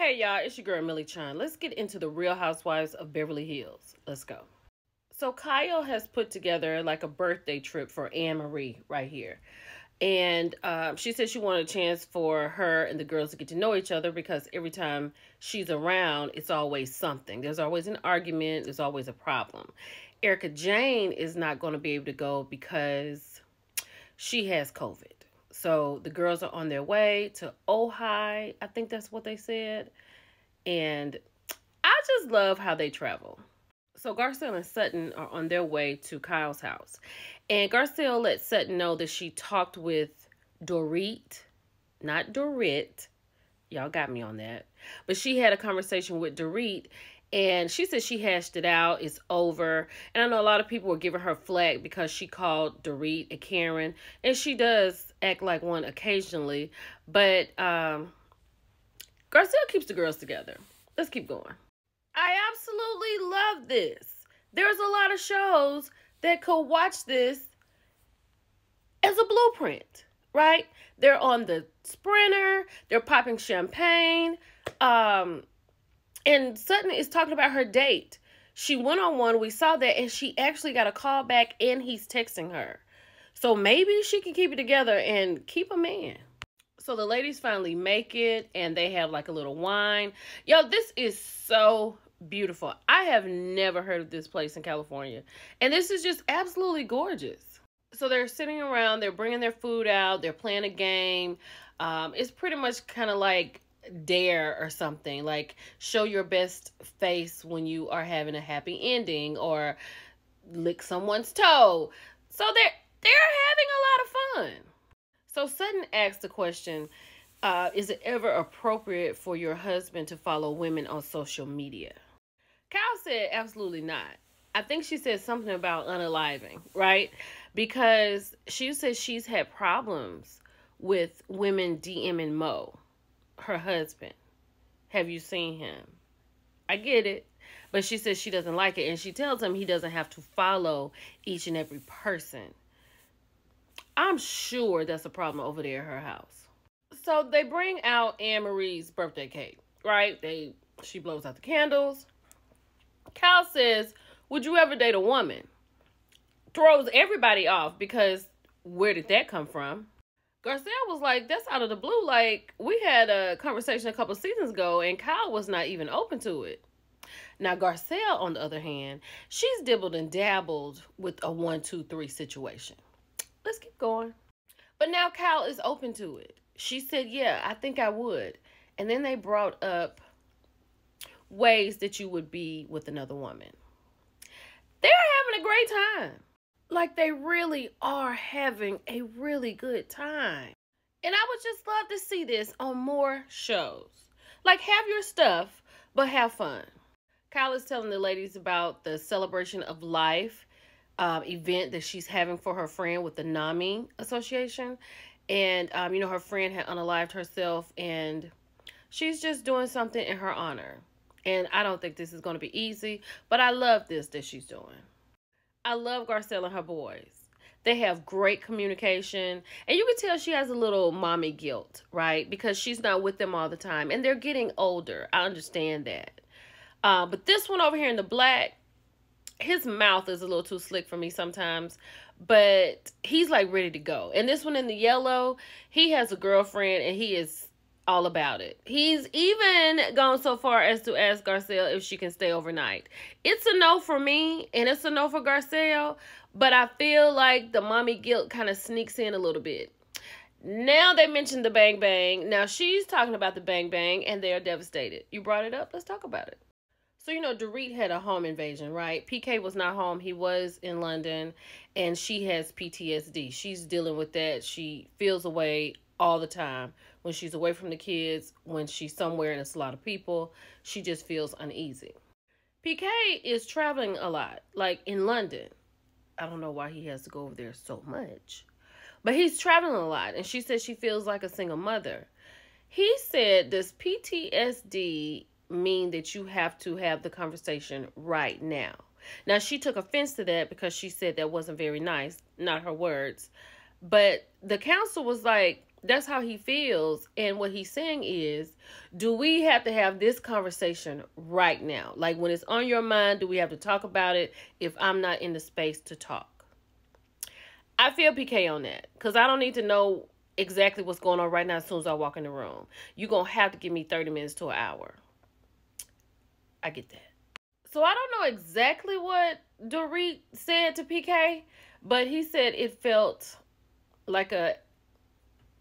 Hey y'all, it's your girl Millie Chan. Let's get into the Real Housewives of Beverly Hills. Let's go. So Kyle has put together like a birthday trip for Anne Marie right here. And she said she wanted a chance for her and the girls to get to know each other because every time she's around, it's always something. There's always an argument. There's always a problem. Erica Jane is not going to be able to go because she has COVID. So the girls are on their way to Ojai. I think that's what they said. And I just love how they travel. So Garcelle and Sutton are on their way to Kyle's house. And Garcelle let Sutton know that she talked with Dorit, not Dorit. Y'all got me on that. But she had a conversation with Dorit. And she said she hashed it out. It's over. And I know a lot of people were giving her flack because she called Dorit a Karen. And she does act like one occasionally. But Garcelle keeps the girls together. Let's keep going. I absolutely love this. There's a lot of shows that could watch this as a blueprint, right? They're on the Sprinter. They're popping champagne. And Sutton is talking about her date. She went on one. We saw that. And she actually got a call back. And he's texting her. So maybe she can keep it together and keep a man. So the ladies finally make it. And they have like a little wine. Yo, this is so beautiful. I have never heard of this place in California. And this is just absolutely gorgeous. So they're sitting around. They're bringing their food out. They're playing a game. It's pretty much kind of like Dare or something, like show your best face when you are having a happy ending or lick someone's toe. So they're having a lot of fun. So Sutton asked the question, is it ever appropriate for your husband to follow women on social media? Kyle said absolutely not. I think she said something about unaliving, right? Because she said she's had problems with women DMing Mo, her husband. Have you seen him? I get it. But she says she doesn't like it. And she tells him he doesn't have to follow each and every person. I'm sure that's a problem over there at her house. So they bring out Anne Marie's birthday cake, right? She blows out the candles. Kyle says, would you ever date a woman? Throws everybody off because where did that come from? Garcelle was like, that's out of the blue. Like, we had a conversation a couple seasons ago, and Kyle was not even open to it. Now, Garcelle, on the other hand, she's dibbled and dabbled with a 1, 2, 3 situation. Let's keep going. But now Kyle is open to it. She said, yeah, I think I would. And then they brought up ways that you would be with another woman. They're having a great time. Like, they really are having a really good time. And I would just love to see this on more shows. Like, have your stuff, but have fun. Kyle is telling the ladies about the Celebration of Life event that she's having for her friend with the NAMI Association. And, her friend had unalived herself, and she's just doing something in her honor. And I don't think this is going to be easy, but I love this that she's doing. I love Garcelle and her boys. They have great communication. And you can tell she has a little mommy guilt, right? Because she's not with them all the time. And they're getting older. I understand that. But this one over here in the black, his mouth is a little too slick for me sometimes. But he's like ready to go. And this one in the yellow, he has a girlfriend and he is all about it. He's even gone so far as to ask Garcelle if she can stay overnight. It's a no for me, and it's a no for Garcelle, but I feel like the mommy guilt kind of sneaks in a little bit. Now they mentioned the Bang Bang. Now she's talking about the Bang Bang, and they're devastated. You brought it up. Let's talk about it. So, Dorit had a home invasion, right? PK was not home. He was in London, and she has PTSD. She's dealing with that. She feels away all the time. When she's away from the kids, when she's somewhere and it's a lot of people, she just feels uneasy. PK is traveling a lot, like in London. I don't know why he has to go over there so much. But he's traveling a lot, and she says she feels like a single mother. He said, does PTSD mean that you have to have the conversation right now? Now, she took offense to that because she said that wasn't very nice, not her words. But the counsel was like, That's how he feels. And what he's saying is, do we have to have this conversation right now? Like, when it's on your mind, do we have to talk about it if I'm not in the space to talk? I feel PK on that, because I don't need to know exactly what's going on right now as soon as I walk in the room. You're going to have to give me 30 minutes to an hour. I get that. So I don't know exactly what Dorit said to PK, but he said it felt like a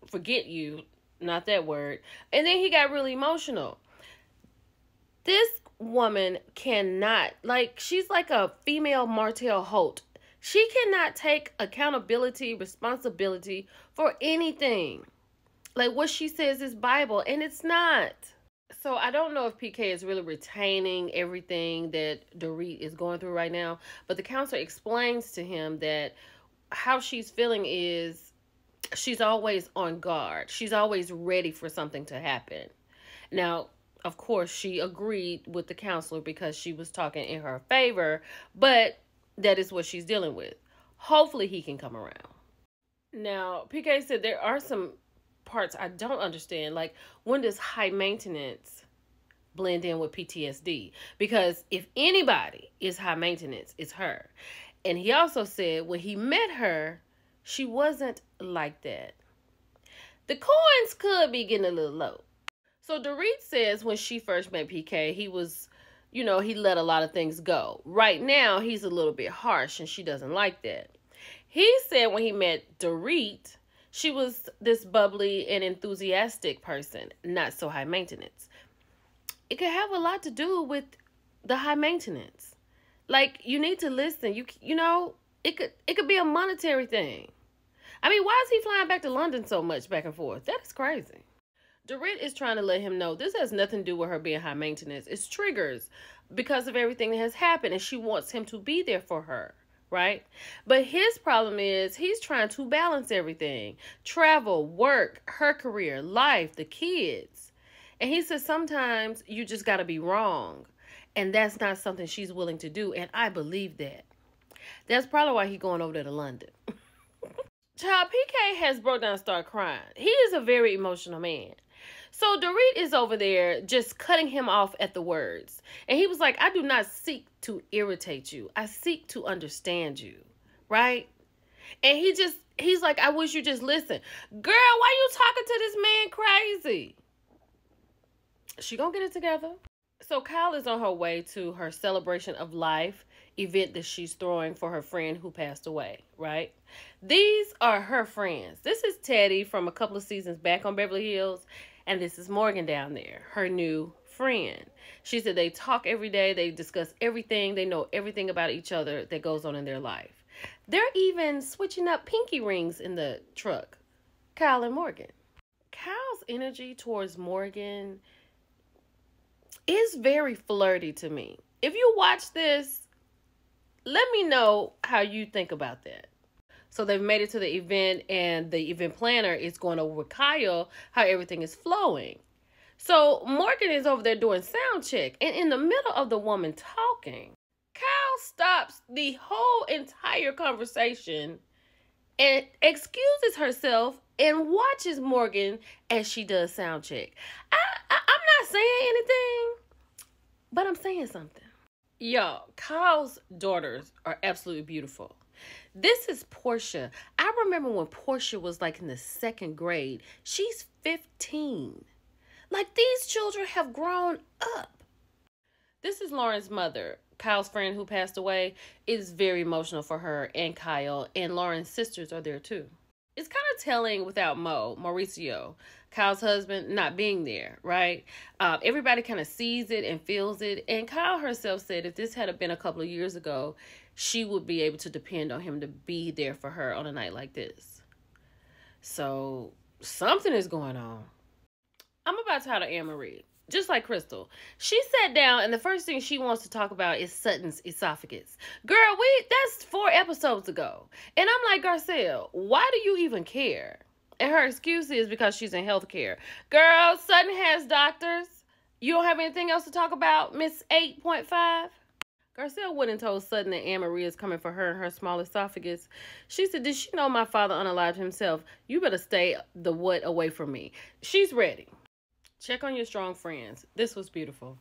forget you, not that word. And then he got really emotional. This woman cannot, like, she's like a female Martell Holt. She cannot take accountability, responsibility for anything. Like, what she says is Bible, and it's not. So I don't know if PK is really retaining everything that Dorit is going through right now, but the counselor explains to him that how she's feeling is she's always on guard. She's always ready for something to happen. Now, of course, she agreed with the counselor because she was talking in her favor, but that is what she's dealing with. Hopefully he can come around. Now, PK said there are some parts I don't understand. Like, when does high maintenance blend in with PTSD? Because if anybody is high maintenance, it's her. And he also said when he met her, she wasn't like that. The coins could be getting a little low. So Dorit says when she first met PK, he was, he let a lot of things go. Right now, he's a little bit harsh and she doesn't like that. He said when he met Dorit, she was this bubbly and enthusiastic person, not so high maintenance. It could have a lot to do with the high maintenance. Like, you need to listen. It could be a monetary thing. I mean, why is he flying back to London so much back and forth? That is crazy. Dorit is trying to let him know this has nothing to do with her being high maintenance. It's triggers because of everything that has happened, and she wants him to be there for her, right? But his problem is he's trying to balance everything. Travel, work, her career, life, the kids. And he says sometimes you just got to be wrong. And that's not something she's willing to do. And I believe that. That's probably why he's going over there to London. Child, PK has broke down and started crying. He is a very emotional man. So Dorit is over there just cutting him off at the words. And he was like, I do not seek to irritate you. I seek to understand you. Right? And he's like, I wish you just listen. Girl, why you talking to this man crazy? She gonna get it together. So Kyle is on her way to her celebration of life event that she's throwing for her friend who passed away, right? These are her friends. This is Teddy from a couple of seasons back on Beverly Hills, and this is Morgan down there, her new friend. She said they talk every day, they discuss everything, they know everything about each other that goes on in their life. They're even switching up pinky rings in the truck, Kyle and Morgan. Kyle's energy towards Morgan is very flirty to me. If you watch this, let me know how you think about that. So they've made it to the event, and the event planner is going over with Kyle how everything is flowing. So Morgan is over there doing sound check, and in the middle of the woman talking, Kyle stops the whole entire conversation and excuses herself and watches Morgan as she does sound check. I'm not saying anything, but I'm saying something. Y'all, Kyle's daughters are absolutely beautiful. This is Portia. I remember when Portia was like in the 2nd grade. She's 15. Like, these children have grown up. This is Lauren's mother. Kyle's friend who passed away. Is very emotional for her and Kyle, and Lauren's sisters are there too. It's kind of telling without Mauricio, Kyle's husband, not being there, right? Everybody kind of sees it and feels it. And Kyle herself said if this had been a couple of years ago, she would be able to depend on him to be there for her on a night like this. So something is going on. I'm about tired of Anne-Marie. Just like Crystal. She sat down and the first thing she wants to talk about is Sutton's esophagus. Girl, that's 4 episodes ago. And I'm like, Garcelle, why do you even care? And her excuse is because she's in healthcare. Girl, Sutton has doctors. You don't have anything else to talk about, Miss 8.5? Garcelle went and told Sutton that Anne-Marie is coming for her and her small esophagus. She said, did she know my father unalived himself? You better stay the what away from me. She's ready. Check on your strong friends. This was beautiful.